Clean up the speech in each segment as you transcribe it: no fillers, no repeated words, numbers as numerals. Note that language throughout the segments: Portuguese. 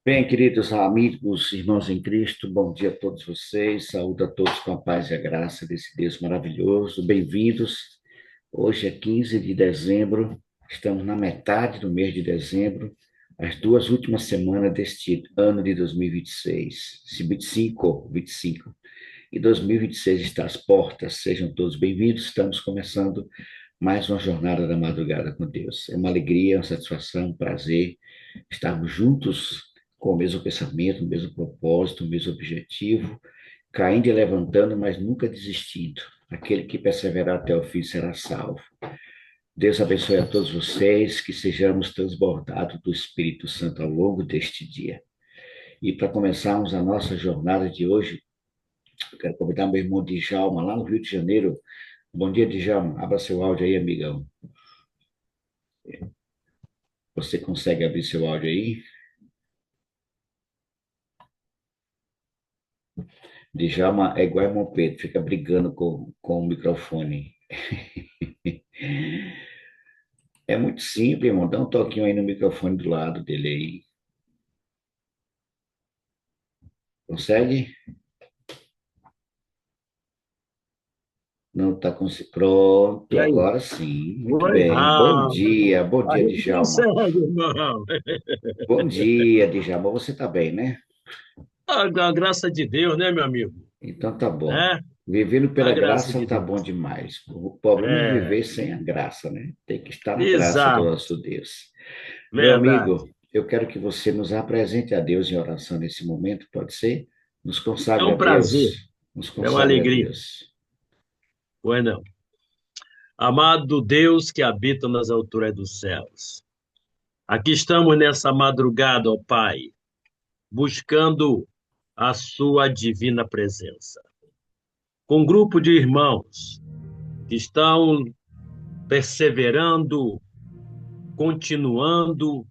Bem, queridos amigos, irmãos em Cristo, bom dia a todos vocês, saúdo a todos com a paz e a graça desse Deus maravilhoso, bem-vindos. Hoje é 15 de dezembro, estamos na metade do mês de dezembro, as duas últimas semanas deste ano de 2026, 25, e 2026 está às portas, sejam todos bem-vindos, estamos começando mais uma jornada da madrugada com Deus. É uma alegria, uma satisfação, um prazer estarmos juntos com o mesmo pensamento, o mesmo propósito, o mesmo objetivo, caindo e levantando, mas nunca desistindo. Aquele que perseverar até o fim será salvo. Deus abençoe a todos vocês, que sejamos transbordados do Espírito Santo ao longo deste dia. E para começarmos a nossa jornada de hoje, eu quero convidar meu irmão Djalma, lá no Rio de Janeiro. Bom dia, Djalma. Abra seu áudio aí, amigão. Você consegue abrir seu áudio aí? Djalma é igual irmão Pedro, fica brigando com o microfone. É muito simples, irmão. Dá um toquinho aí no microfone do lado dele aí. Consegue? Não está conseguindo. E Pronto, aí? agora sim. Muito Oi? bem. Bom A dia, gente Djalma. consegue, irmão. Bom dia, Djalma. Você está bem, né? A graça de Deus, né, meu amigo? Então tá bom. É? Vivendo A pela graça graça de tá bom Deus. demais. O problema é É, viver sem a graça, né? Tem que estar na graça do exato, nosso Deus. Meu verdade. amigo, eu quero que você nos apresente a Deus em oração nesse momento, pode ser? Nos É consagre a um prazer, Deus. Nos é uma consagre a alegria. Deus. Pois não. Amado Deus que habita nas alturas dos céus. Aqui estamos nessa madrugada, ó Pai, buscando a sua divina presença. Com um grupo de irmãos que estão perseverando, continuando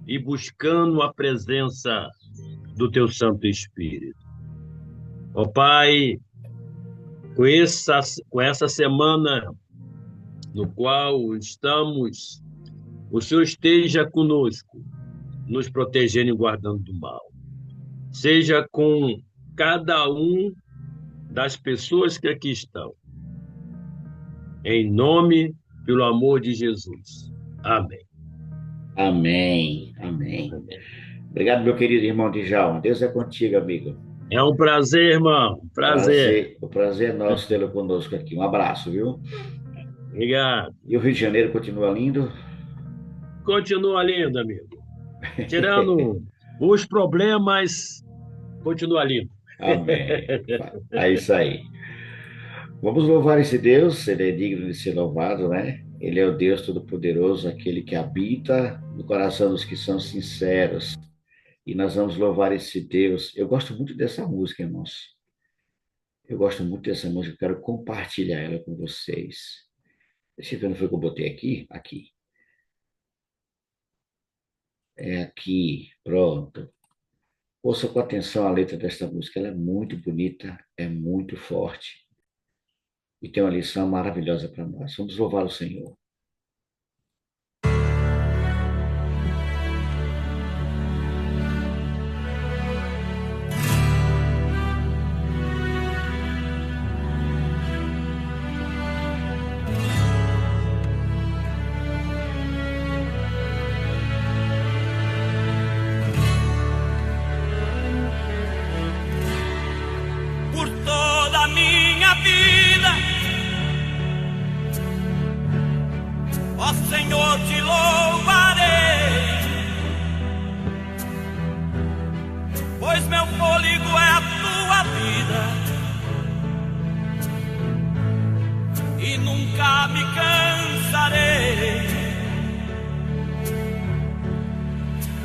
e buscando a presença do teu Santo Espírito. Ó Pai, com essa semana no qual estamos, o Senhor esteja conosco, nos protegendo e guardando do mal. Seja com cada um das pessoas que aqui estão. Em nome, pelo amor de Jesus. Amém. Amém. Amém. Amém. Obrigado, meu querido irmão Djalma. Deus é contigo, amigo. É um prazer, irmão. Prazer. O prazer é nosso tê-lo conosco aqui. Um abraço, viu? Obrigado. E o Rio de Janeiro continua lindo? Continua lindo, amigo. Tirando os problemas, continua lindo. Amém. É isso aí. Vamos louvar esse Deus, ele é digno de ser louvado, né? Ele é o Deus Todo-Poderoso, aquele que habita no coração dos que são sinceros. E nós vamos louvar esse Deus. Eu gosto muito dessa música, irmãos. Eu gosto muito dessa música, eu quero compartilhar ela com vocês. Deixa eu ver, não foi que eu botei aqui? Aqui. É aqui, pronto. Ouça com atenção a letra desta música, ela é muito bonita, é muito forte e tem uma lição maravilhosa para nós. Vamos louvar o Senhor. Por toda a minha vida, ó Senhor, te louvarei, pois meu fôlego é a tua vida e nunca me cansarei.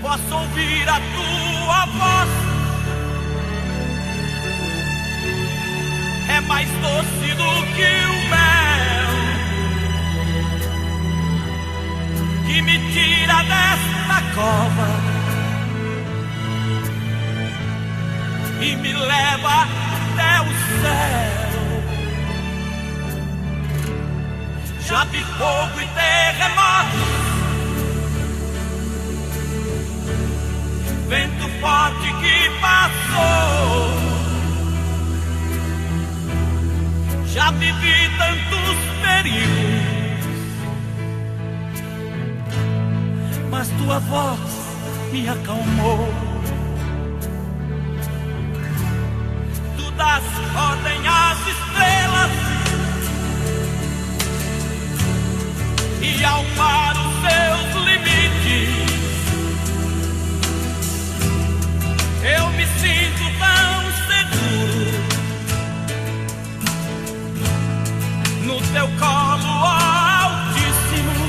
Posso ouvir a tua voz, é mais doce do que o mel, que me tira desta cova e me leva até o céu. Já vi fogo e terremoto, vento forte que passou. Já vivi tantos perigos, mas tua voz me acalmou. Tu das ordem às estrelas e ao mar os seus limites. Eu me sinto tão seguro no teu colo, ó Altíssimo.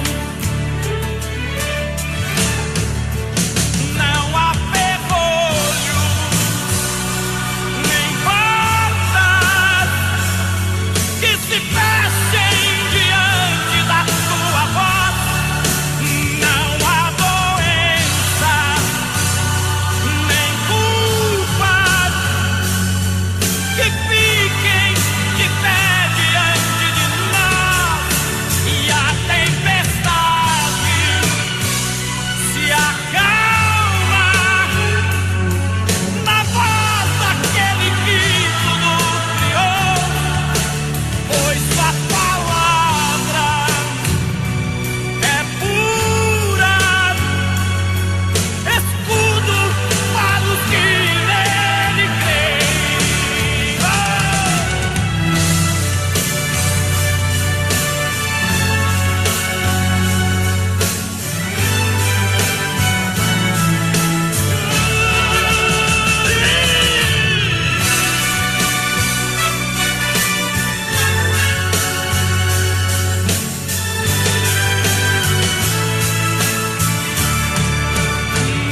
Não há ferrolho, nem portas que se fechem diante da tua voz. Não há doença, nem culpa que fiquem de pé diante de nós. E a tempestade se acalma na voz daquele que tudo criou, pois sua palavra é pura, escudo para os que nele creem.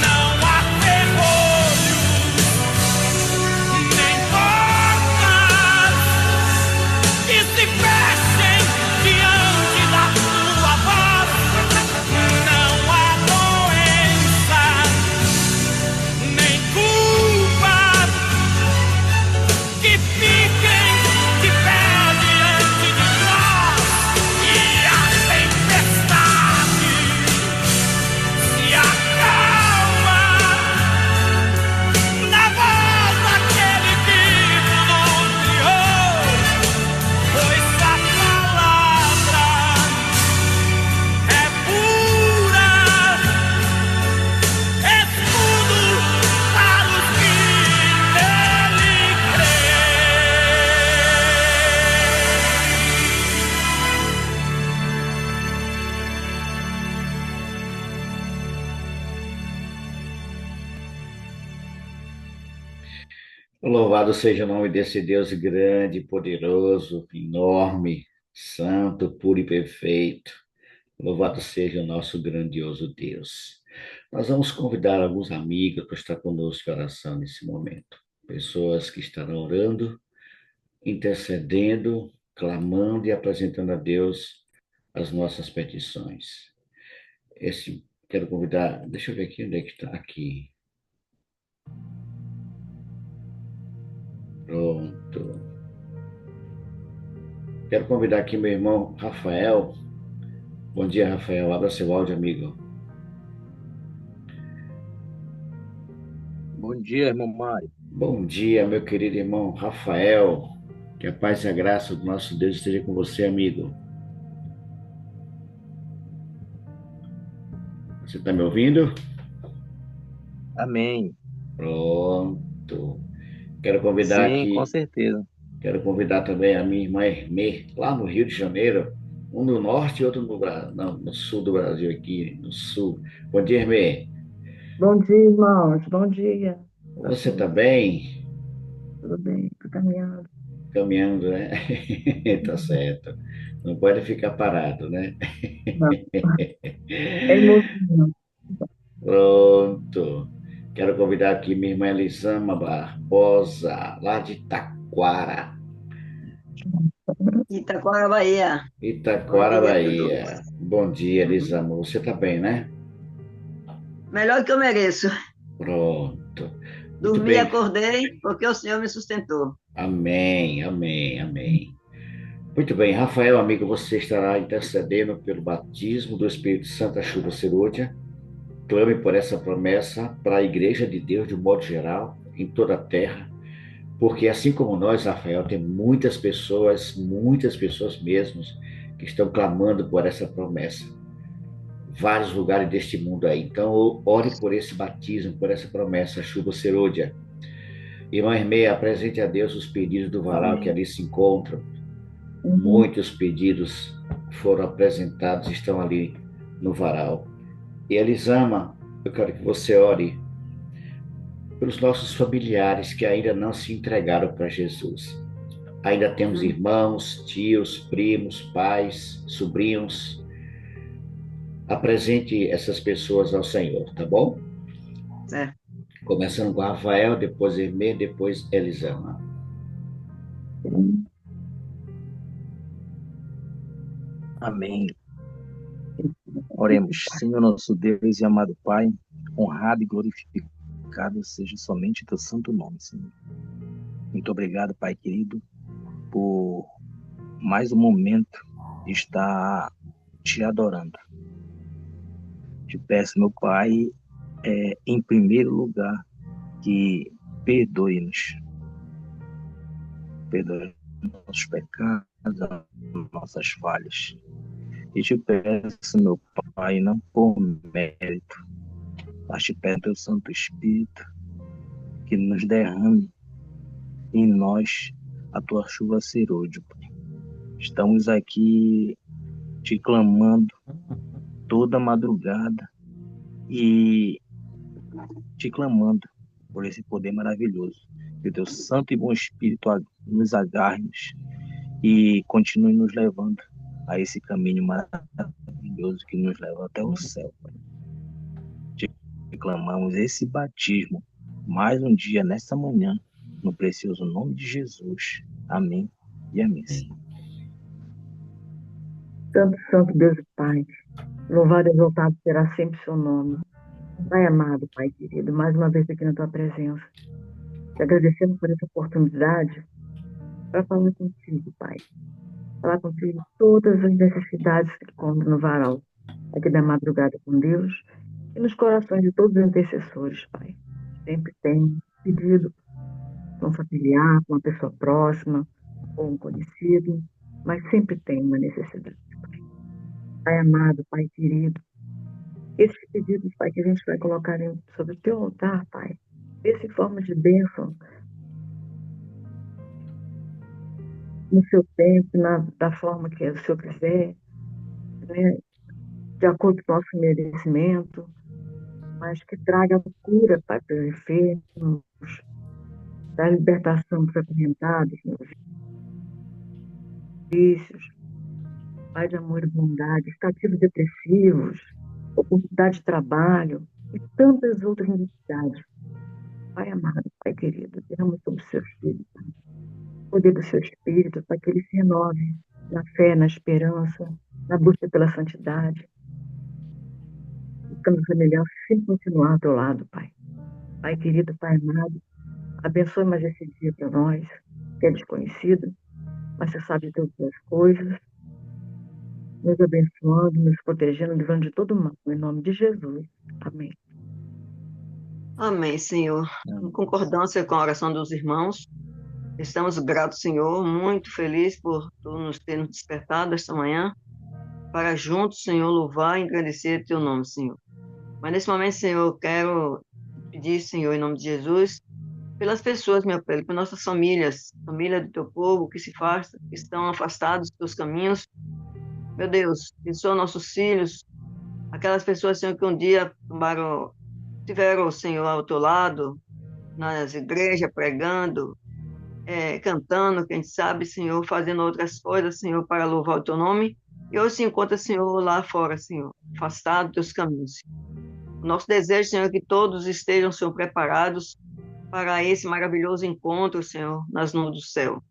Não há ferrolho, nem portas que se fechem diante da tua voz. Não há doença, nem culpa que fiquem de pé diante de nós. E a tempestade se acalma na voz daquele que tudo criou, pois a palavra é pura, escudo para os que nele creem. Louvado seja o nome desse Deus grande, poderoso, enorme, santo, puro e perfeito. Louvado seja o nosso grandioso Deus. Nós vamos convidar alguns amigos para estar conosco em oração nesse momento. Pessoas que estarão orando, intercedendo, clamando e apresentando a Deus as nossas petições. Quero convidar, deixa eu ver aqui onde é que está, aqui. Pronto. Quero convidar aqui meu irmão Rafael. Bom dia, Rafael. Abra seu áudio, amigo. Bom dia, irmão Mário. Bom dia, meu querido irmão Rafael. Que a paz e a graça do nosso Deus esteja com você, amigo. Você está me ouvindo? Amém. Pronto. Quero convidar Sim, aqui. com certeza. Quero convidar também a minha irmã Hermê, lá no Rio de Janeiro. Um no norte e outro no sul do Brasil, aqui no sul. Bom dia, Hermê. Bom dia, irmãos. Bom dia. Você está bem? Tudo bem? Estou caminhando. Caminhando, né? Tá certo. Não pode ficar parado, né? Não. É emocionante. Pronto. Quero convidar aqui minha irmã Elisama Barbosa, lá de Taquara. Itaquara, Bahia. Itaquara, Bom dia a Bahia. todos. Bom dia, Elisama. Você está bem, né? Melhor que eu mereço. Pronto. Muito Dormi, bem. acordei, porque o Senhor me sustentou. Amém, amém, amém. Muito bem, Rafael, amigo, você estará intercedendo pelo batismo do Espírito Santo, a chuva serôdia, clame por essa promessa para a Igreja de Deus, de um modo geral, em toda a terra, porque assim como nós, Rafael, tem muitas pessoas mesmo, que estão clamando por essa promessa. Vários lugares deste mundo aí. Então, ore por esse batismo, por essa promessa, chuva serôdia. Irmã Irmeia, apresente a Deus os pedidos do varal que ali se encontram. Muitos pedidos foram apresentados, estão ali no varal. E Elisama, eu quero que você ore pelos nossos familiares que ainda não se entregaram para Jesus. Ainda temos irmãos, tios, primos, pais, sobrinhos. Apresente essas pessoas ao Senhor, tá bom? Certo. Começando com Rafael, depois Hermê, depois Elisama. Amém. Oremos. Senhor nosso Deus e amado Pai, honrado e glorificado seja somente teu santo nome, Senhor. Muito obrigado, Pai querido, por mais um momento de estar te adorando. Te peço, meu Pai, em primeiro lugar, que perdoe-nos. Perdoe nossos pecados, nossas falhas. E te peço, meu Pai, não por mérito, mas te peço, teu Santo Espírito, que nos derrame em nós a tua chuva serôdio, Pai. Estamos aqui te clamando toda madrugada e te clamando por esse poder maravilhoso. Que o teu Santo e bom Espírito nos agarre-nos e continue nos levando a esse caminho maravilhoso que nos leva até o céu, Pai. Te clamamos esse batismo mais um dia nessa manhã, no precioso nome de Jesus. Amém e amém. Santo, Santo Deus e Pai, louvado e exaltado será sempre o seu nome. Pai amado, Pai querido, mais uma vez aqui na tua presença, te agradecendo por essa oportunidade para falar contigo, Pai. Falar contigo todas as necessidades que encontro no varal, aqui da madrugada com Deus, e nos corações de todos os intercessores, Pai. Sempre tem pedido com um familiar, com uma pessoa próxima, ou um conhecido, mas sempre tem uma necessidade, Pai. Pai amado, Pai querido, esses pedidos, Pai, que a gente vai colocar sobre o teu altar, Pai, esse em forma de bênção, no seu tempo, da forma que o Senhor quiser, né, de acordo com o nosso merecimento, mas que traga cura, Pai, para os enfermos, da libertação dos acorrentados, meus vícios, Pai de amor e bondade, cativos depressivos, oportunidade de trabalho e tantas outras necessidades. Pai amado, Pai querido, derrama sobre os seus filhos, Pai, o poder do seu Espírito, para que ele se renove na fé, na esperança, na busca pela santidade. Buscando semelhança, sempre continuar ao teu lado, Pai. Pai querido, Pai amado, abençoe mais esse dia para nós, que é desconhecido, mas você sabe de todas as coisas, nos abençoando, nos protegendo, livrando de todo mal, em nome de Jesus. Amém. Amém, Senhor. Em concordância com a oração dos irmãos, estamos gratos, Senhor, muito felizes por tu nos ter nos despertado esta manhã, para juntos, Senhor, louvar e engrandecer teu nome, Senhor. Mas nesse momento, Senhor, eu quero pedir, Senhor, em nome de Jesus, pelas pessoas, meu Pai, pelas nossas famílias, família do teu povo que se afasta, que estão afastados dos teus caminhos. Meu Deus, abençoa nossos filhos, aquelas pessoas, Senhor, que um dia tiveram, Senhor, ao teu lado, nas igrejas, pregando, cantando, quem sabe, Senhor, fazendo outras coisas, Senhor, para louvar o teu nome. E hoje se encontra, Senhor, lá fora, Senhor, afastado dos teus caminhos. O nosso desejo, Senhor, é que todos estejam, Senhor, preparados para esse maravilhoso encontro, Senhor, nas nuvens do céu.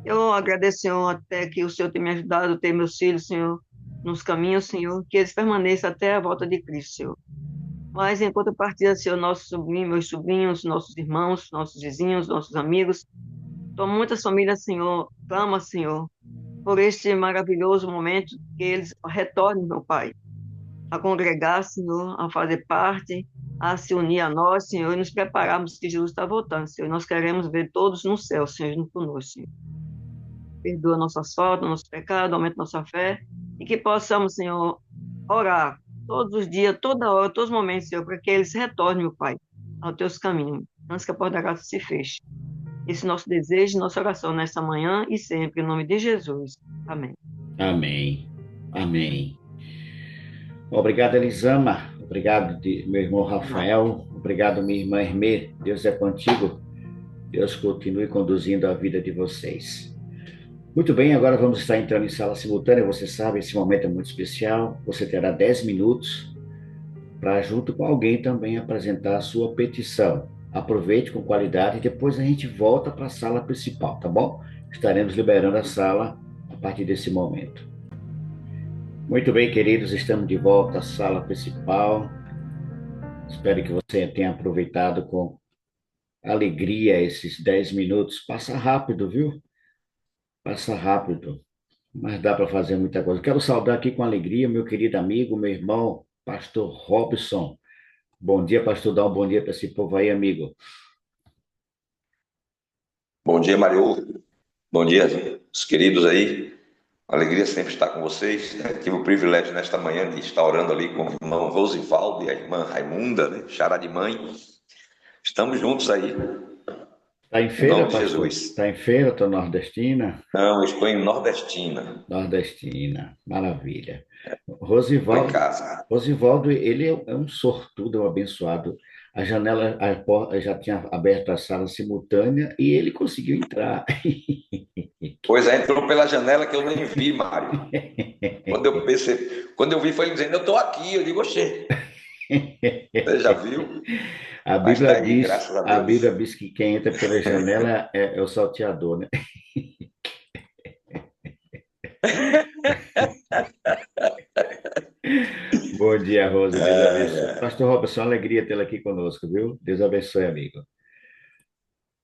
Eu agradeço, Senhor, até que o Senhor tenha me ajudado a ter meus filhos, Senhor, nos caminhos, Senhor, que eles permaneçam até a volta de Cristo, Senhor. Mas, em contrapartida, Senhor, meus sobrinhos, nossos irmãos, nossos vizinhos, nossos amigos, muitas famílias, Senhor, clamam, Senhor, por este maravilhoso momento, que eles retornem, meu Pai, a congregar, Senhor, a fazer parte, a se unir a nós, Senhor, e nos prepararmos que Jesus está voltando, Senhor. Nós queremos ver todos no céu, Senhor, junto conosco, Senhor. Perdoa nossas faltas, nossos pecados, aumenta nossa fé, e que possamos, Senhor, orar todos os dias, toda hora, todos os momentos, Senhor, para que eles retornem, meu Pai, aos teus caminhos, antes que a porta da graça se feche. Esse é nosso desejo, nossa oração nesta manhã e sempre, em nome de Jesus. Amém. Amém. Amém. Obrigado, Elisama. Obrigado, meu irmão Rafael. Obrigado, minha irmã Hermê. Deus é contigo. Deus continue conduzindo a vida de vocês. Muito bem, agora vamos estar entrando em sala simultânea. Você sabe, esse momento é muito especial. Você terá 10 minutos para, junto com alguém, também apresentar a sua petição. Aproveite com qualidade e depois a gente volta para a sala principal, tá bom? Estaremos liberando a sala a partir desse momento. Muito bem, queridos, estamos de volta à sala principal. Espero que você tenha aproveitado com alegria esses 10 minutos. Passa rápido, viu? Passa rápido, mas dá para fazer muita coisa. Quero saudar aqui com alegria meu querido amigo, meu irmão, pastor Robson. Bom dia, pastor. Dá um bom dia para esse povo aí, amigo. Bom dia, Mario. Bom dia, os queridos aí. Alegria sempre estar com vocês. Tive o privilégio nesta manhã de estar orando ali com o irmão Rosivaldo e a irmã Raimunda, né? Xará de mãe. Estamos juntos aí. Está em feira, em nome de pastor? Jesus. Está em feira, estou nordestina? Não, estou em Nordestina. Nordestina, maravilha. Estou em Rosivaldo, casa. Rosivaldo, ele é um sortudo, é um abençoado. A janela, a porta, já tinha aberto a sala simultânea e ele conseguiu entrar. Pois é, entrou pela janela que eu nem vi, Mário. Quando eu vi, foi ele dizendo, eu estou aqui. Eu digo, oxê. Você já viu? A Mas Bíblia está aí, diz, graças a a Deus. Bíblia diz que quem entra pela janela é o salteador, né? Bom dia, Rosa. Deus abençoe. Pastor Robson, alegria tê-la aqui conosco, viu? Deus abençoe, amigo.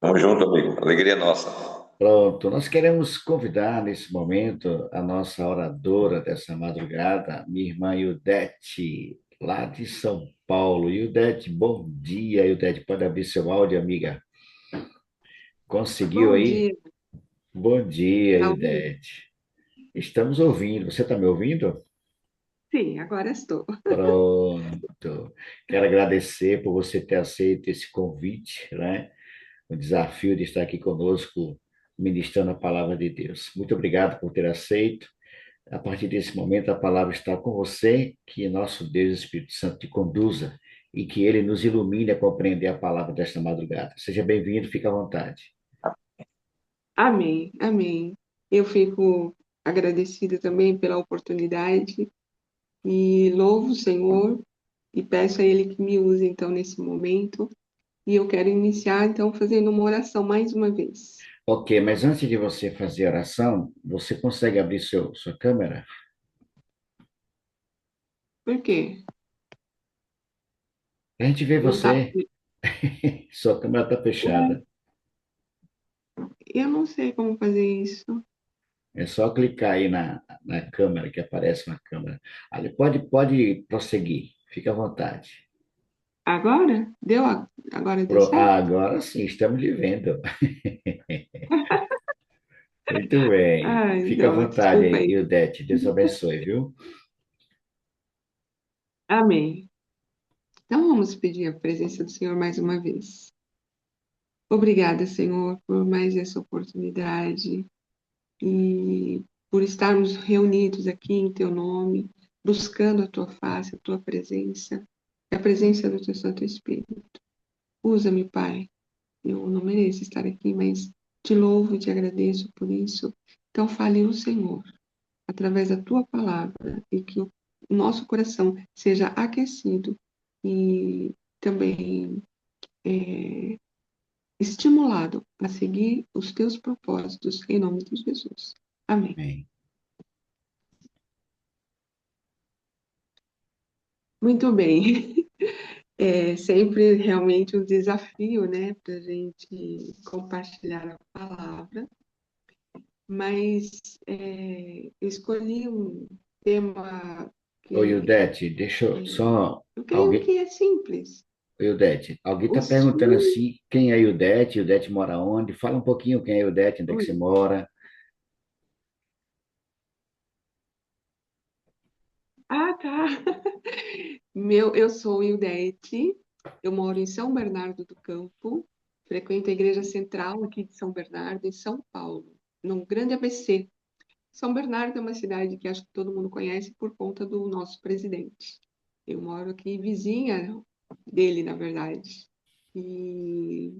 Vamos junto, amigo. Alegria nossa. Pronto, nós queremos convidar nesse momento a nossa oradora dessa madrugada, minha irmã Ildete, lá de São Paulo. Ildete, bom dia, Ildete. Pode abrir seu áudio, amiga. Conseguiu Bom aí? dia. Bom dia, Tá ouvindo? Ildete. Estamos ouvindo. Você está me ouvindo? Sim, agora estou. Pronto. Quero agradecer por você ter aceito esse convite, né? O desafio de estar aqui conosco, ministrando a palavra de Deus. Muito obrigado por ter aceito. A partir desse momento, a palavra está com você, que nosso Deus, Espírito Santo, te conduza e que ele nos ilumine a compreender a palavra desta madrugada. Seja bem-vindo, fique à vontade. Amém, amém. Eu fico agradecida também pela oportunidade e louvo o Senhor e peço a Ele que me use, então, nesse momento. E eu quero iniciar, então, fazendo uma oração mais uma vez. Ok, mas antes de você fazer a oração, você consegue abrir sua câmera? Por quê? A gente vê Não tá... você. Sua câmera está fechada. Eu não sei como fazer isso. É só clicar aí na câmera, que aparece uma câmera. Ali, pode prosseguir, fique à vontade. Agora? Deu? Agora deu certo? Agora sim, estamos lhe vendo. Muito bem. Fique à Então, vontade desculpa aí, aí. Ildete. Deus abençoe, viu? Amém. Então, vamos pedir a presença do Senhor mais uma vez. Obrigada, Senhor, por mais essa oportunidade e por estarmos reunidos aqui em Teu nome, buscando a Tua face, a Tua presença e a presença do Teu Santo Espírito. Usa-me, Pai. Eu não mereço estar aqui, mas te louvo e te agradeço por isso. Então, fale o Senhor, através da Tua palavra, e que o nosso coração seja aquecido e também estimulado a seguir os teus propósitos, em nome de Jesus. Amém. Amém. Muito bem. É sempre realmente um desafio, né, para a gente compartilhar a palavra, mas eu escolhi um tema Oi, porque Ildete, deixa eu só. eu creio Alguém. que é simples. Oi, Ildete, alguém está Os perguntando filhos. assim: quem é Ildete? Ildete mora onde? Fala um pouquinho quem é Ildete, onde é que você Oi. mora. Ah, tá. Eu sou Ildete, eu moro em São Bernardo do Campo, frequento a Igreja Central aqui de São Bernardo, em São Paulo, no Grande ABC. São Bernardo é uma cidade que acho que todo mundo conhece por conta do nosso presidente. Eu moro aqui vizinha dele, na verdade. E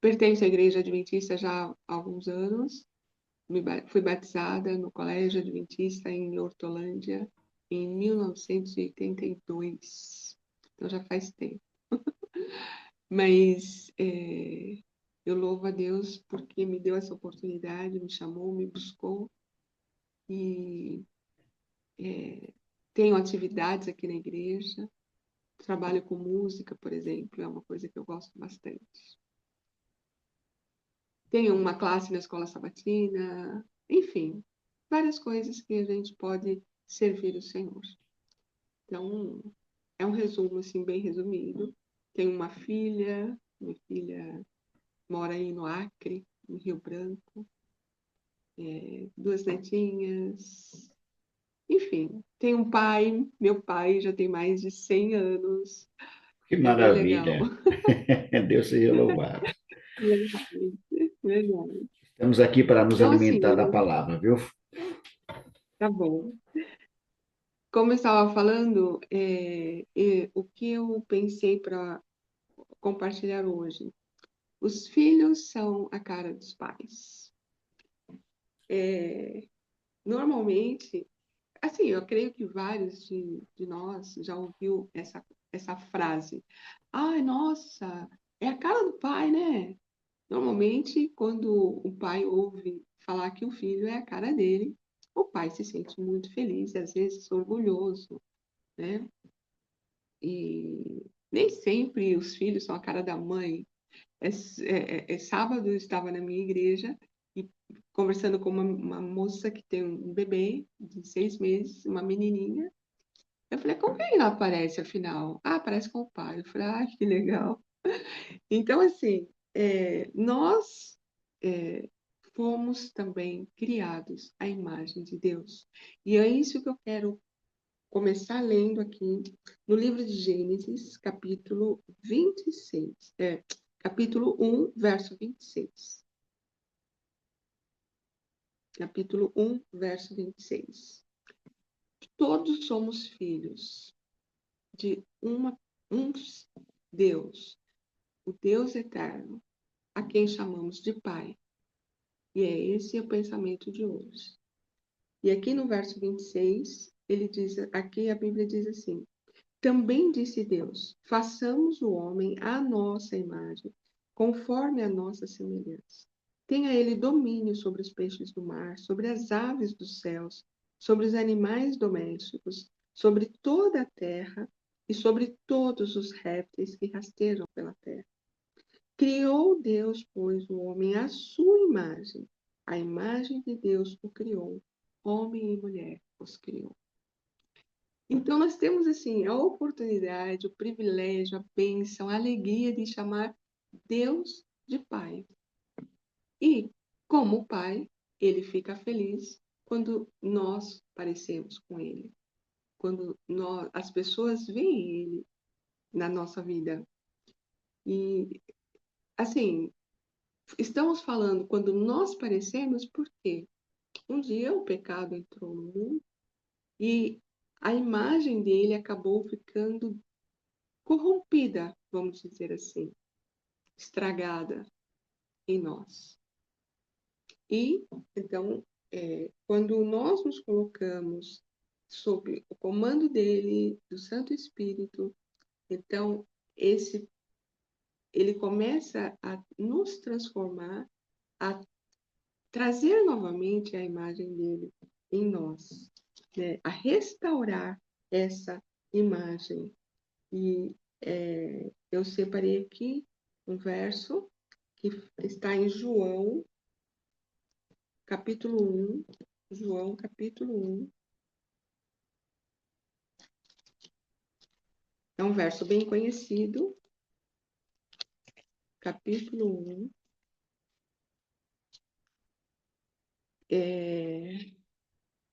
pertenço à Igreja Adventista já há alguns anos. Fui batizada no Colégio Adventista em Hortolândia em 1982. Então já faz tempo. Mas eu louvo a Deus porque me deu essa oportunidade, me chamou, me buscou e tenho atividades aqui na igreja. Trabalho com música, por exemplo, é uma coisa que eu gosto bastante. Tenho uma classe na escola sabatina, enfim, várias coisas que a gente pode servir o Senhor. Então, é um resumo, assim, bem resumido. Tenho uma filha, minha filha mora aí no Acre, no Rio Branco, duas netinhas, enfim. Tenho um pai, meu pai já tem mais de 100 anos, Que é bem legal. maravilha! Deus seja louvado. Verdade, verdade. Estamos aqui para nos Então, alimentar da assim, palavra, viu? tá bom. Como eu estava falando, o que eu pensei para compartilhar hoje? Os filhos são a cara dos pais. Normalmente, assim, eu creio que vários de nós já ouviu essa frase. Ai, nossa, é a cara do pai, né? Normalmente, quando o pai ouve falar que o filho é a cara dele, o pai se sente muito feliz, e às vezes orgulhoso, né? E nem sempre os filhos são a cara da mãe. Sábado eu estava na minha igreja e conversando com uma moça que tem um bebê de 6 meses, uma menininha. Eu falei, como que ela aparece afinal? Ah, aparece com o pai. Eu falei, ah, que legal. Então, assim, nós fomos também criados à imagem de Deus. E é isso que eu quero começar lendo aqui no livro de Gênesis, capítulo 26. Capítulo 1, verso 26. Capítulo 1, verso 26. Todos somos filhos de um Deus, o Deus eterno, a quem chamamos de Pai. E é esse o pensamento de hoje. E aqui no verso 26, aqui a Bíblia diz assim: também disse Deus: façamos o homem à nossa imagem, conforme a nossa semelhança. Tenha ele domínio sobre os peixes do mar, sobre as aves dos céus, sobre os animais domésticos, sobre toda a terra e sobre todos os répteis que rastejam pela terra. Criou Deus, pois, o homem à sua imagem. A imagem de Deus o criou. Homem e mulher os criou. Então, nós temos, assim, a oportunidade, o privilégio, a bênção, a alegria de chamar Deus de Pai. E, como Pai, Ele fica feliz quando nós parecemos com Ele. Quando as pessoas veem Ele na nossa vida. E, assim, estamos falando quando nós parecemos, porque um dia o pecado entrou no mundo e a imagem dele acabou ficando corrompida, vamos dizer assim, estragada em nós. E, então, quando nós nos colocamos sob o comando dele, do Santo Espírito, então, ele começa a nos transformar, a trazer novamente a imagem dele em nós, né? A restaurar essa imagem. E eu separei aqui um verso que está em João, capítulo 1, João, capítulo 1, É um verso bem conhecido, capítulo 1,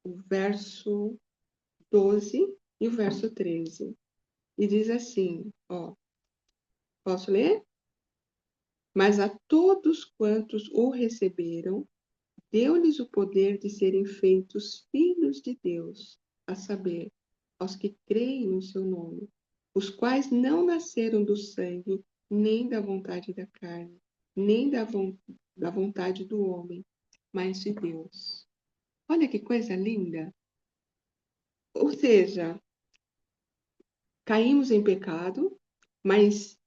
o verso 12 e o verso 13. E diz assim, ó, posso ler? Mas a todos quantos o receberam, deu-lhes o poder de serem feitos filhos de Deus, a saber, aos que creem no seu nome, os quais não nasceram do sangue, nem da vontade da carne, nem da vontade do homem, mas de Deus. Olha que coisa linda! Ou seja, caímos em pecado, mas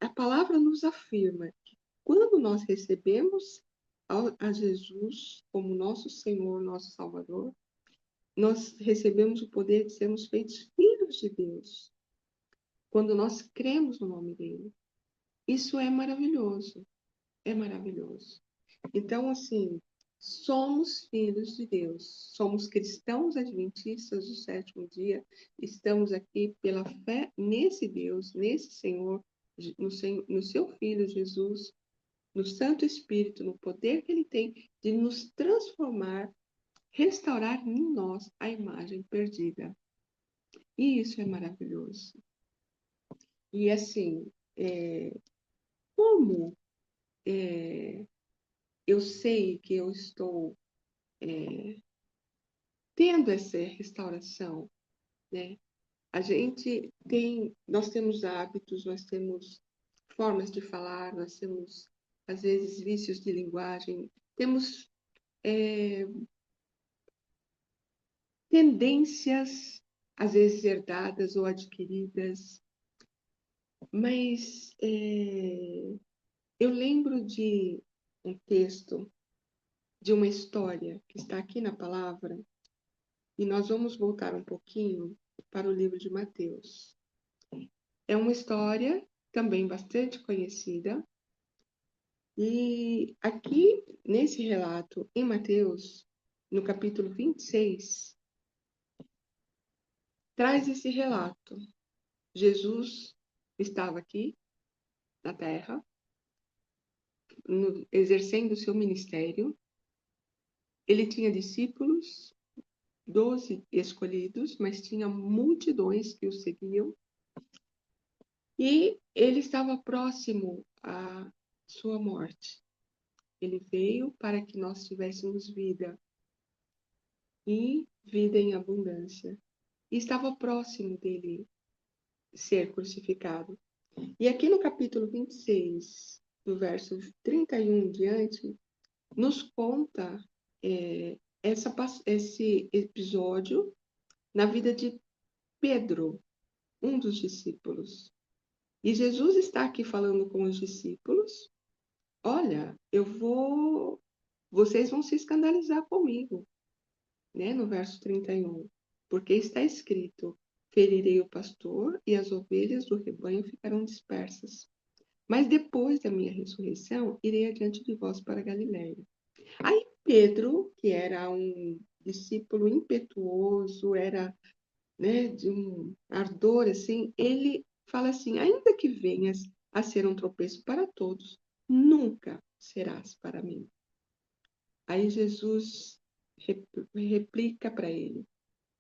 a palavra nos afirma que quando nós recebemos a Jesus como nosso Senhor, nosso Salvador, nós recebemos o poder de sermos feitos filhos de Deus, quando nós cremos no nome dele. Isso é maravilhoso, é maravilhoso. Então, assim, somos filhos de Deus, somos cristãos adventistas do sétimo dia, estamos aqui pela fé nesse Deus, nesse Senhor, no seu Filho Jesus, no Santo Espírito, no poder que ele tem de nos transformar, restaurar em nós a imagem perdida. E isso é maravilhoso. E assim, como eu sei que eu estou tendo essa restauração, né? Nós temos hábitos, nós temos formas de falar, nós temos, às vezes, vícios de linguagem, temos tendências, às vezes, herdadas ou adquiridas, mas eu lembro de um texto, de uma história que está aqui na palavra, e nós vamos voltar um pouquinho para o livro de Mateus. É uma história também bastante conhecida, e aqui nesse relato, em Mateus, no capítulo 26, traz esse relato. Jesus estava aqui na terra, exercendo o seu ministério. Ele tinha discípulos, 12 escolhidos, mas tinha multidões que o seguiam. E ele estava próximo à sua morte. Ele veio para que nós tivéssemos vida, e vida em abundância. E estava próximo dele ser crucificado. E aqui no capítulo 26, do verso 31 em diante, nos conta esse episódio na vida de Pedro, um dos discípulos. E Jesus está aqui falando com os discípulos: olha, vocês vão se escandalizar comigo, né? No verso 31, porque está escrito: ferirei o pastor e as ovelhas do rebanho ficarão dispersas. Mas depois da minha ressurreição, irei adiante de vós para Galiléia. Aí Pedro, que era um discípulo impetuoso, era, né, de um ardor assim, ele fala assim: ainda que venhas a ser um tropeço para todos, nunca serás para mim. Aí Jesus replica para ele,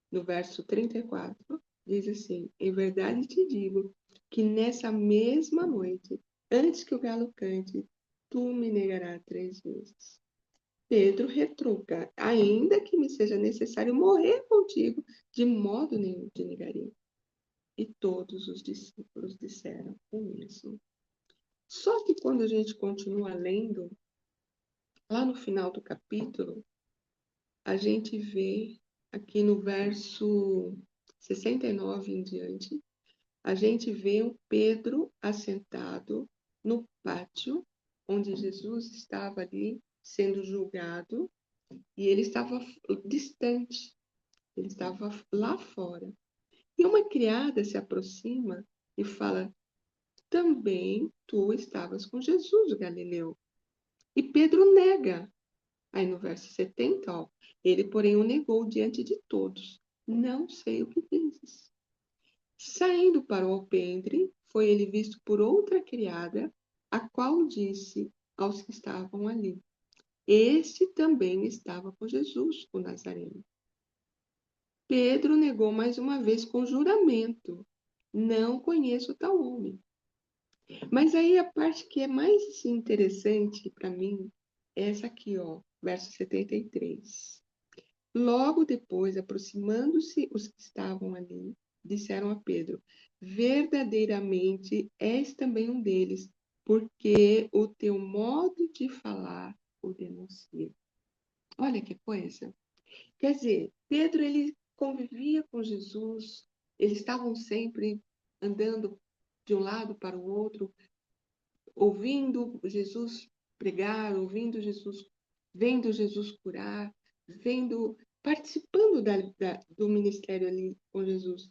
no verso 34, diz assim: em verdade te digo que nessa mesma noite, antes que o galo cante, tu me negarás 3 vezes. Pedro retruca: ainda que me seja necessário morrer contigo, de modo nenhum te negarei. E todos os discípulos disseram o mesmo. Só que quando a gente continua lendo, lá no final do capítulo, a gente vê aqui no verso 69 em diante, a gente vê o Pedro assentado no pátio, onde Jesus estava ali sendo julgado, e ele estava distante, ele estava lá fora. E uma criada se aproxima e fala: também tu estavas com Jesus, o Galileu. E Pedro nega. Aí no verso 70, ó, ele, porém, o negou diante de todos. Não sei o que dizes. Saindo para o alpendre, foi ele visto por outra criada, a qual disse aos que estavam ali: Este também estava com Jesus, o Nazareno. Pedro negou mais uma vez com juramento: Não conheço tal homem. Mas aí a parte que é mais interessante para mim é essa aqui, ó, verso 73. Logo depois, aproximando-se os que estavam ali, disseram a Pedro: Verdadeiramente és também um deles, porque o teu modo de falar o denuncia. Olha que coisa. Quer dizer, Pedro, ele convivia com Jesus, eles estavam sempre andando de um lado para o outro, ouvindo Jesus pregar, ouvindo Jesus, vendo Jesus curar, participando do ministério ali com Jesus.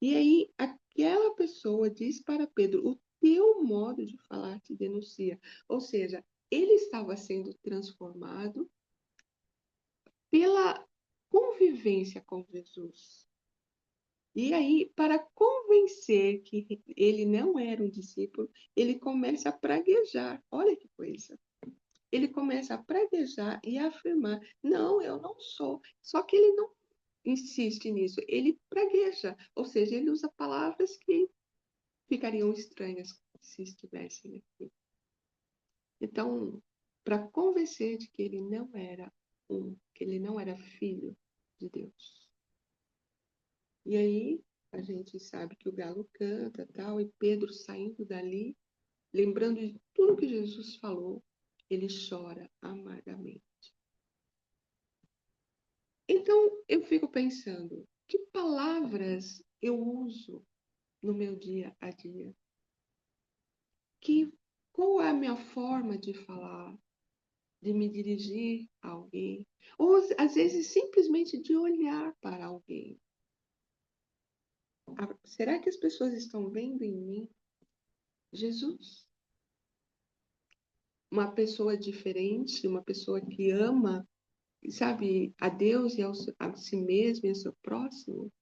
E aí, aquela pessoa diz para Pedro: o teu modo de falar te denuncia. Ou seja, ele estava sendo transformado pela convivência com Jesus. E aí, para convencer que ele não era um discípulo, ele começa a praguejar. Olha que coisa. Ele começa a praguejar e a afirmar: não, eu não sou. Só que ele não insiste nisso, ele pragueja, ou seja, ele usa palavras que ficariam estranhas se estivessem aqui. Então, para convencer de que ele não era que ele não era filho de Deus. E aí, a gente sabe que o galo canta, tal, e Pedro saindo dali, lembrando de tudo que Jesus falou, ele chora amargamente. Então, eu fico pensando, que palavras eu uso no meu dia a dia? Qual é a minha forma de falar, de me dirigir a alguém? Ou, às vezes, simplesmente de olhar para alguém. Será que as pessoas estão vendo em mim Jesus? Uma pessoa diferente, uma pessoa que ama, sabe, a Deus e a si mesmo e ao seu próximo.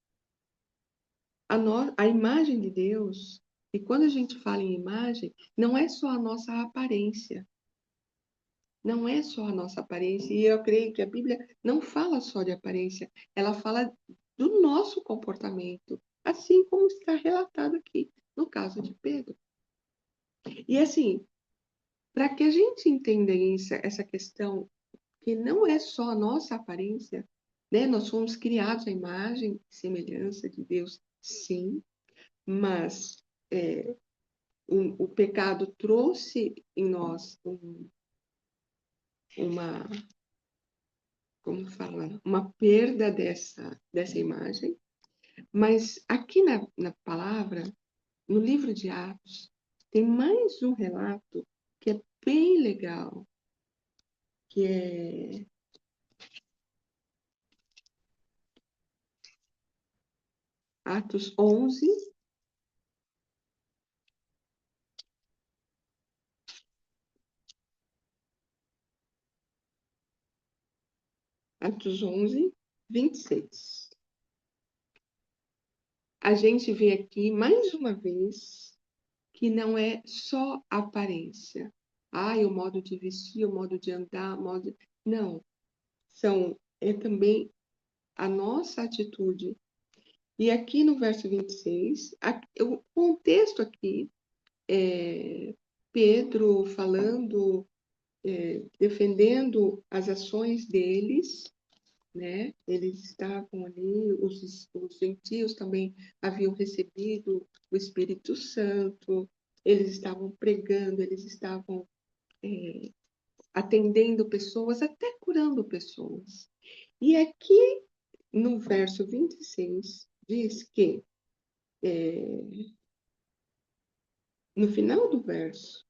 A imagem de Deus, e quando a gente fala em imagem, não é só a nossa aparência. Não é só a nossa aparência. E eu creio que a Bíblia não fala só de aparência, ela fala do nosso comportamento, assim como está relatado aqui, no caso de Pedro. E assim, para que a gente entenda essa questão, que não é só a nossa aparência, né? Nós fomos criados à imagem e semelhança de Deus, sim, mas o pecado trouxe em nós uma, como fala, uma perda dessa imagem. Mas aqui na palavra, no livro de Atos, tem mais um relato que é bem legal, que é Atos 11, Atos 11, 26. A gente vê aqui, mais uma vez, que não é só aparência. O modo de vestir, o modo de andar, Não. É também a nossa atitude. E aqui no verso 26, o contexto aqui é Pedro falando, defendendo as ações deles, né? Eles estavam ali, os gentios também haviam recebido o Espírito Santo, eles estavam pregando, eles estavam atendendo pessoas, até curando pessoas. E aqui no verso 26 diz que no final do verso,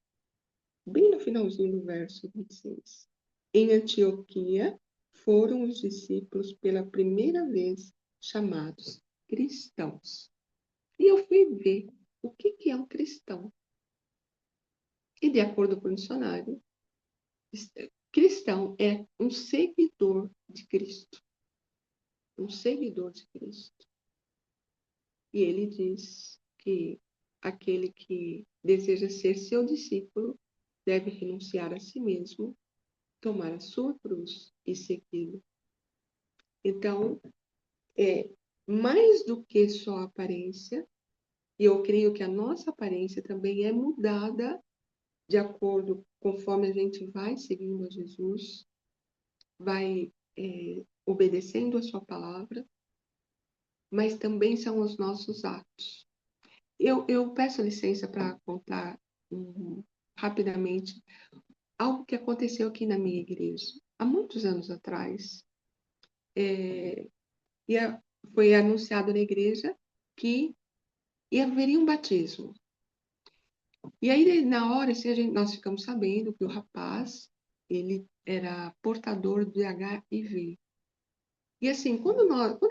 bem no finalzinho do verso 26, em Antioquia foram os discípulos pela primeira vez chamados cristãos. E eu fui ver o que é um cristão. E de acordo com o dicionário, cristão é um seguidor de Cristo. Um seguidor de Cristo. E ele diz que aquele que deseja ser seu discípulo deve renunciar a si mesmo, tomar a sua cruz e segui-lo. Então, mais do que só aparência, e eu creio que a nossa aparência também é mudada de acordo conforme a gente vai seguindo a Jesus, vai obedecendo a sua palavra, mas também são os nossos atos. Eu peço licença para contar rapidamente algo que aconteceu aqui na minha igreja. Há muitos anos atrás, foi anunciado na igreja que haveria um batismo. E aí, na hora, assim, nós ficamos sabendo que o rapaz, ele era portador de HIV. E assim, quando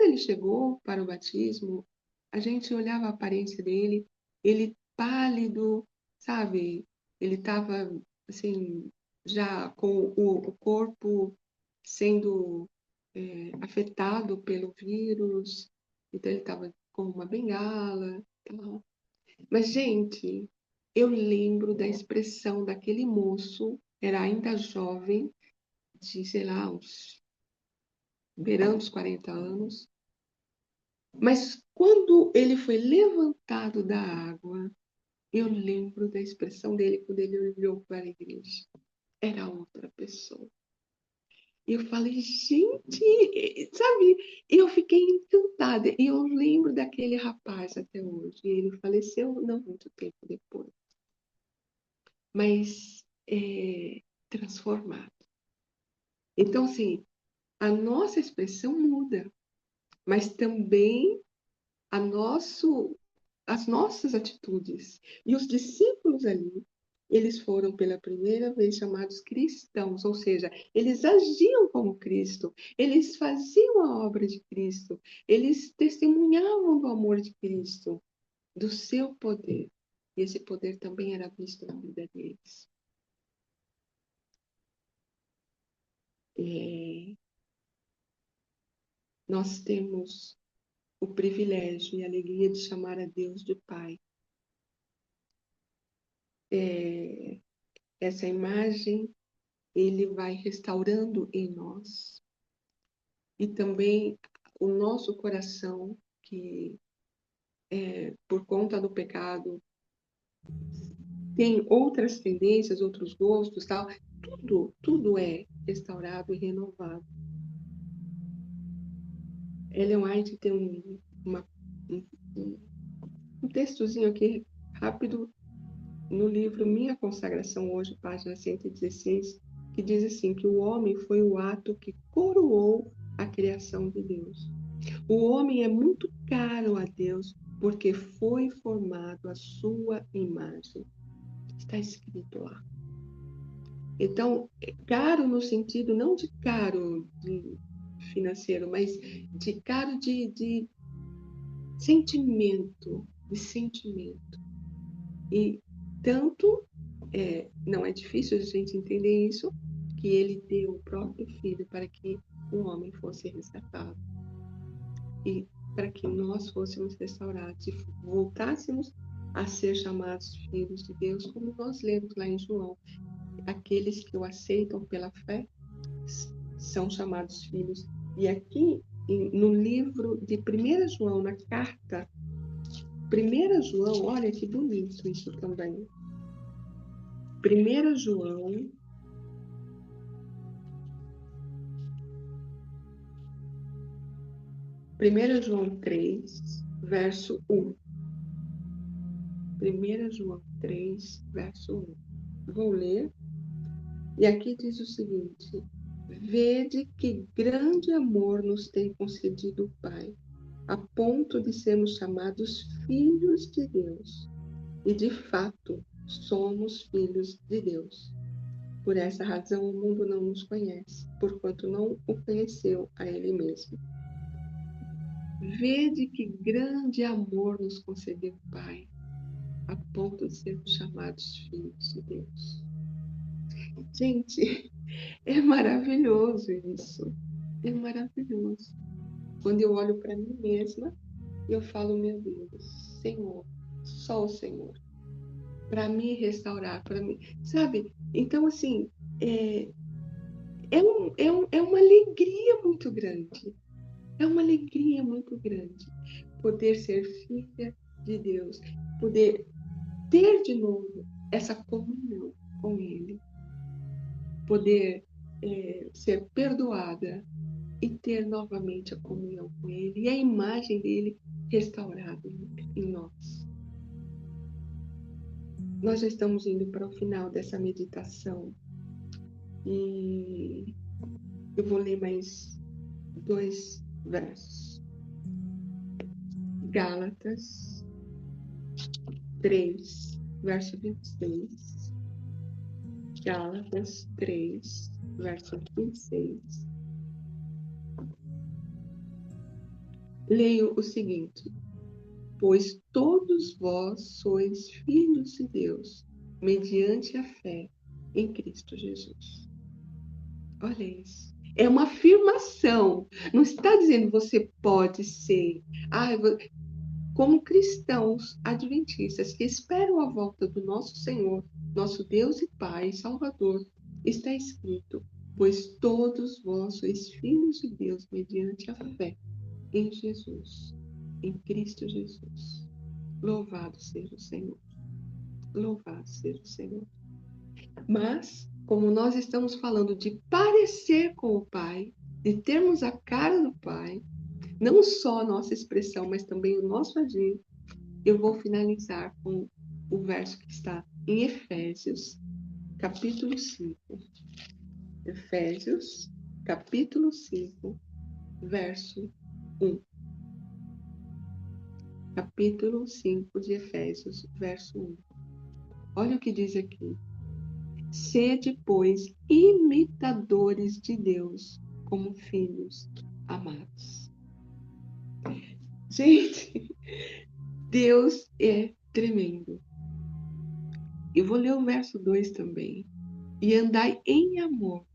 ele chegou para o batismo, a gente olhava a aparência dele, ele pálido, sabe? Ele estava, assim, já com o corpo sendo afetado pelo vírus, então ele estava com uma bengala, tal. Mas, gente, eu lembro da expressão daquele moço, era ainda jovem, de, sei lá, uns beirando os 40 anos, mas quando ele foi levantado da água, eu lembro da expressão dele quando ele olhou para a igreja. Era outra pessoa. E eu falei, gente, sabe? Eu fiquei encantada. E eu lembro daquele rapaz até hoje. E ele faleceu não muito tempo depois. Mas transformado. Então, assim, a nossa expressão muda. Mas também as nossas atitudes. E os discípulos ali, eles foram pela primeira vez chamados cristãos, ou seja, eles agiam como Cristo, eles faziam a obra de Cristo, eles testemunhavam do amor de Cristo, do seu poder. E esse poder também era visto na vida deles. Nós temos o privilégio e a alegria de chamar a Deus de Pai. Essa imagem ele vai restaurando em nós. E também o nosso coração, que por conta do pecado tem outras tendências, outros gostos, tal, tudo é restaurado e renovado. Ellen White tem um textozinho aqui rápido no livro Minha Consagração Hoje, página 116, que diz assim, que o homem foi o ato que coroou a criação de Deus. O homem é muito caro a Deus porque foi formado à sua imagem. Está escrito lá. Então, caro no sentido não de caro financeiro, mas de caro de sentimento, E tanto, não é difícil a gente entender isso, que ele deu o próprio filho para que o homem fosse resgatado. E para que nós fôssemos restaurados e voltássemos a ser chamados filhos de Deus, como nós lemos lá em João. Aqueles que o aceitam pela fé são chamados filhos. E aqui, no livro de 1 João, na carta 1 João, olha que bonito isso também. 1 João, Primeira João 3, verso 1. 1 João 3, verso 1. Vou ler. E aqui diz o seguinte: vede que grande amor nos tem concedido o Pai, a ponto de sermos chamados filhos de Deus. E, de fato, somos filhos de Deus. Por essa razão, o mundo não nos conhece, porquanto não o conheceu a Ele mesmo. Vede que grande amor nos concedeu o Pai, a ponto de sermos chamados filhos de Deus. Gente, é maravilhoso isso. É maravilhoso. Quando eu olho para mim mesma, eu falo, meu Deus, Senhor, só o Senhor, para me restaurar, para mim, sabe? Então, assim, é uma alegria muito grande. É uma alegria muito grande poder ser filha de Deus, poder ter de novo essa comunhão com Ele, poder ser perdoada e ter novamente a comunhão com Ele e a imagem dele restaurada em nós. Nós já estamos indo para o final dessa meditação e eu vou ler mais 2 versos. Gálatas 3, verso 26. Gálatas 3, verso 26. Leio o seguinte: pois todos vós sois filhos de Deus, mediante a fé em Cristo Jesus. Olha isso. É uma afirmação. Não está dizendo você pode ser. Como cristãos adventistas que esperam a volta do nosso Senhor, nosso Deus e Pai, Salvador, está escrito: pois todos vós sois filhos de Deus mediante a fé em Jesus, em Cristo Jesus. Louvado seja o Senhor. Louvado seja o Senhor. Mas, como nós estamos falando de parecer com o Pai, de termos a cara do Pai, não só a nossa expressão, mas também o nosso agir, eu vou finalizar com o verso que está em Efésios, capítulo 5. Efésios, capítulo 5, verso 1. Capítulo 5 de Efésios, verso 1. Olha o que diz aqui. Sede, pois, imitadores de Deus, como filhos amados. Gente, Deus é tremendo. Eu vou ler o verso 2 também. E andai em amor,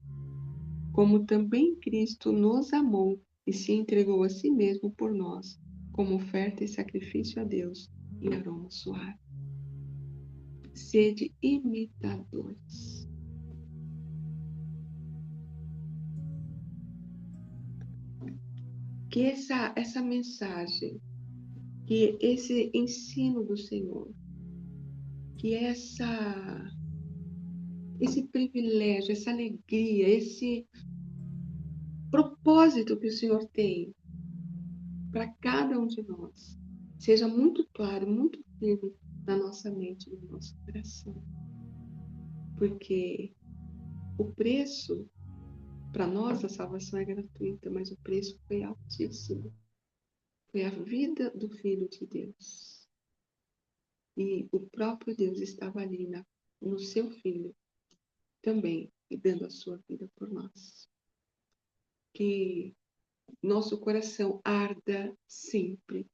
como também Cristo nos amou e se entregou a si mesmo por nós, como oferta e sacrifício a Deus em aroma suave. Sede imitadores. Que essa mensagem, que esse ensino do Senhor, que esse privilégio, essa alegria, esse propósito que o Senhor tem para cada um de nós, seja muito claro, muito firme na nossa mente, no nosso coração. Porque o preço, para nós, a salvação é gratuita, mas o preço foi altíssimo. Foi a vida do Filho de Deus. E o próprio Deus estava ali no seu Filho também, e dando a sua vida por nós. Que nosso coração arda sempre,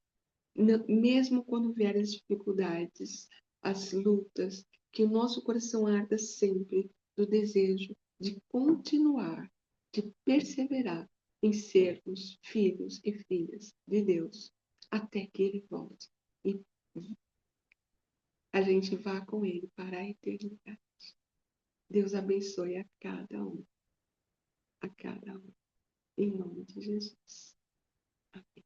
mesmo quando vierem as dificuldades, as lutas, que o nosso coração arda sempre do desejo de continuar, de perseverar em sermos filhos e filhas de Deus, até que Ele volte e a gente vá com Ele para a eternidade. Deus abençoe a cada um, em nome de Jesus. Amém.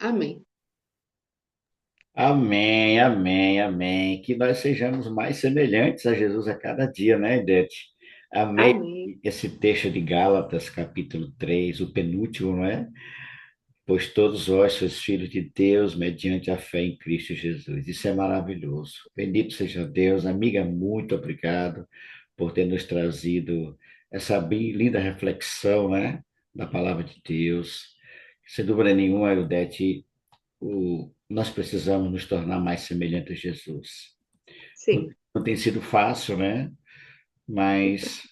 Amém. Amém, amém, amém. Que nós sejamos mais semelhantes a Jesus a cada dia, né, Idete? Amém. Amém. Esse texto de Gálatas, capítulo 3, o penúltimo, não é? Pois todos vós sois filhos de Deus mediante a fé em Cristo Jesus. Isso é maravilhoso. Bendito seja Deus. Amiga, muito obrigado por ter nos trazido essa bem linda reflexão, né, da palavra de Deus. Sem dúvida nenhuma, Eudete, nós precisamos nos tornar mais semelhantes a Jesus. Sim. Não tem sido fácil, né? Mas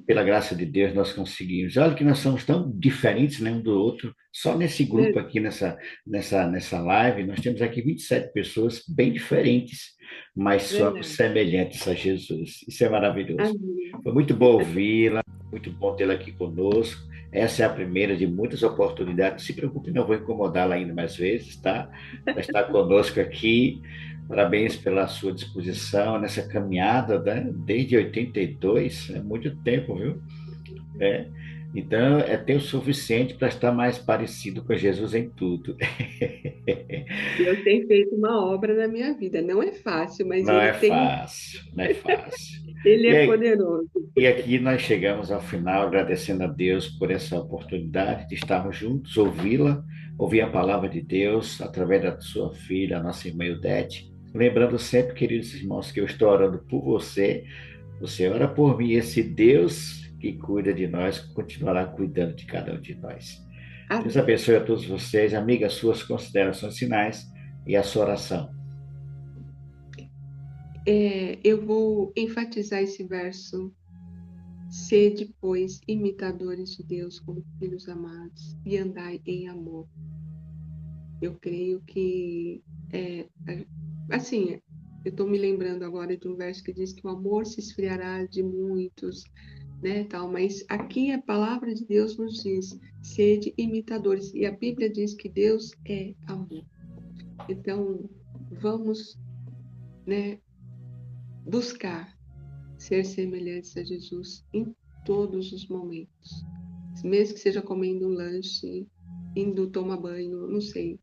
pela graça de Deus nós conseguimos. Olha que nós somos tão diferentes, né, um do outro. Só nesse grupo aqui, nessa live, nós temos aqui 27 pessoas bem diferentes, mas somos semelhantes a Jesus. Isso é maravilhoso. Amém. Foi muito bom ouvi-la, muito bom tê-la aqui conosco. Essa é a primeira de muitas oportunidades. Não se preocupe, não vou incomodá-la ainda mais vezes, tá? Vai estar conosco aqui. Parabéns pela sua disposição nessa caminhada, né? Desde 82, é muito tempo, viu? É. Então, é tempo suficiente para estar mais parecido com Jesus em tudo. Deus tem feito uma obra na minha vida. Não é fácil, mas Não é ele tem. fácil, não é fácil. Ele E é aí- poderoso. E aqui nós chegamos ao final, agradecendo a Deus por essa oportunidade de estarmos juntos, ouvi-la, ouvir a palavra de Deus através da sua filha, a nossa irmã Eudete. Lembrando sempre, queridos irmãos, que eu estou orando por você, você ora por mim, esse Deus que cuida de nós continuará cuidando de cada um de nós. Deus Amém. abençoe a todos vocês, amigas, suas considerações finais e a sua oração. Eu vou enfatizar esse verso. Sede, pois, imitadores de Deus como filhos amados e andai em amor. Eu creio que, assim, eu estou me lembrando agora de um verso que diz que o amor se esfriará de muitos, né, tal, mas aqui a palavra de Deus nos diz, sede imitadores, e a Bíblia diz que Deus é amor. Então, vamos, né, buscar ser semelhantes a Jesus em todos os momentos. Mesmo que seja comendo um lanche, indo tomar banho, não sei,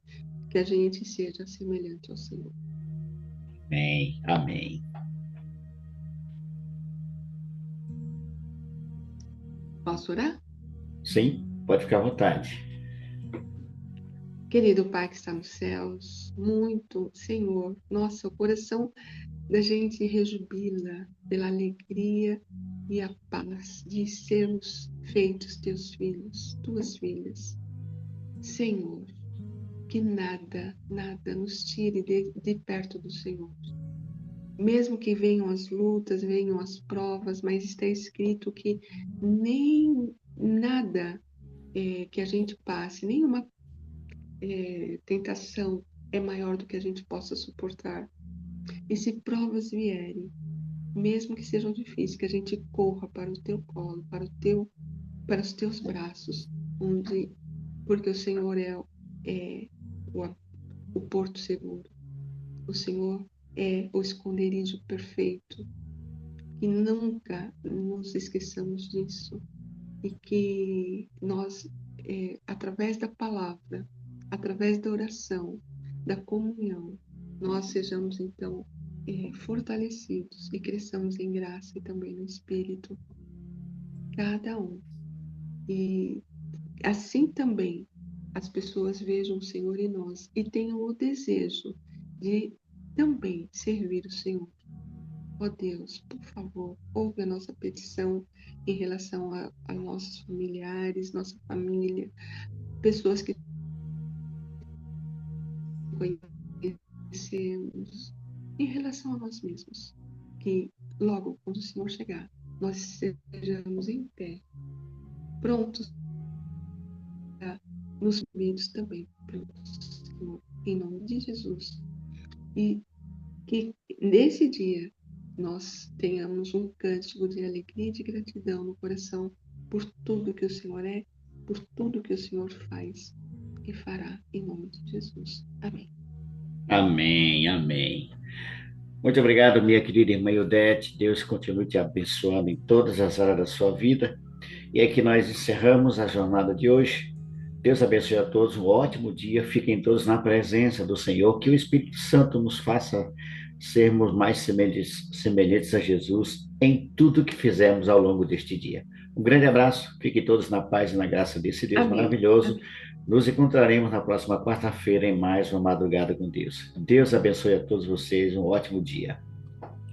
que a gente seja semelhante ao Senhor. Amém, amém. Posso orar? Sim, pode ficar à vontade. Querido Pai que está nos céus, muito, Senhor, nossa, o coração da gente rejubila pela alegria e a paz de sermos feitos teus filhos, tuas filhas. Senhor, que nada nos tire de perto do Senhor. Mesmo que venham as lutas, venham as provas, mas está escrito que nem nada que a gente passe, nenhuma tentação é maior do que a gente possa suportar. E se provas vierem, mesmo que sejam difíceis, que a gente corra para o teu colo, para os teus braços, porque o Senhor é o porto seguro. O Senhor é o esconderijo perfeito. E nunca nos esqueçamos disso. E que nós, através da palavra, através da oração, da comunhão, nós sejamos então fortalecidos e cresçamos em graça e também no Espírito, cada um. E assim também as pessoas vejam o Senhor em nós e tenham o desejo de também servir o Senhor. Ó Deus, por favor, ouve a nossa petição em relação a nossos familiares, nossa família, pessoas que conhecemos, em relação a nós mesmos. Que logo, quando o Senhor chegar, nós sejamos em pé, prontos a nos momentos também prontos, Senhor, em nome de Jesus. E que nesse dia nós tenhamos um cântico de alegria e de gratidão no coração por tudo que o Senhor é, por tudo que o Senhor faz e fará, em nome de Jesus. Amém. Amém, amém. Muito obrigado, minha querida irmã Eudete. Deus continue te abençoando em todas as áreas da sua vida. E é que nós encerramos a jornada de hoje. Deus abençoe a todos, um ótimo dia. Fiquem todos na presença do Senhor. Que o Espírito Santo nos faça sermos mais semelhantes a Jesus em tudo que fizermos ao longo deste dia. Um grande abraço. Fiquem todos na paz e na graça desse Deus Amém. maravilhoso. Amém. Nos encontraremos na próxima quarta-feira em mais uma madrugada com Deus. Deus abençoe a todos vocês. Um ótimo dia.